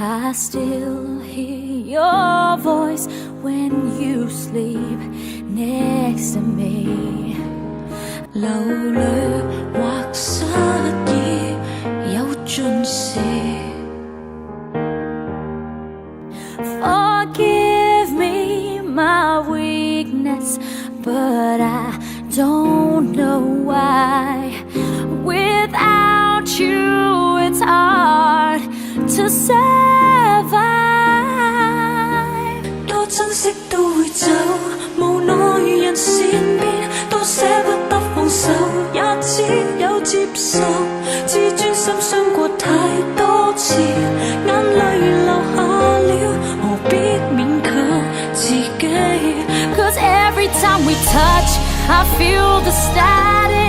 I still hear your voice when you sleep next to me. 流淚或失意有盡時 Forgive me my weakness, but I don't know why. Without you it's hard to survive. 多珍惜都會走，無奈人善變，都捨不得放手，也只有接受。自尊心傷過太多次，眼淚流下了，何必勉強自己 Cause every time we touch, I feel the static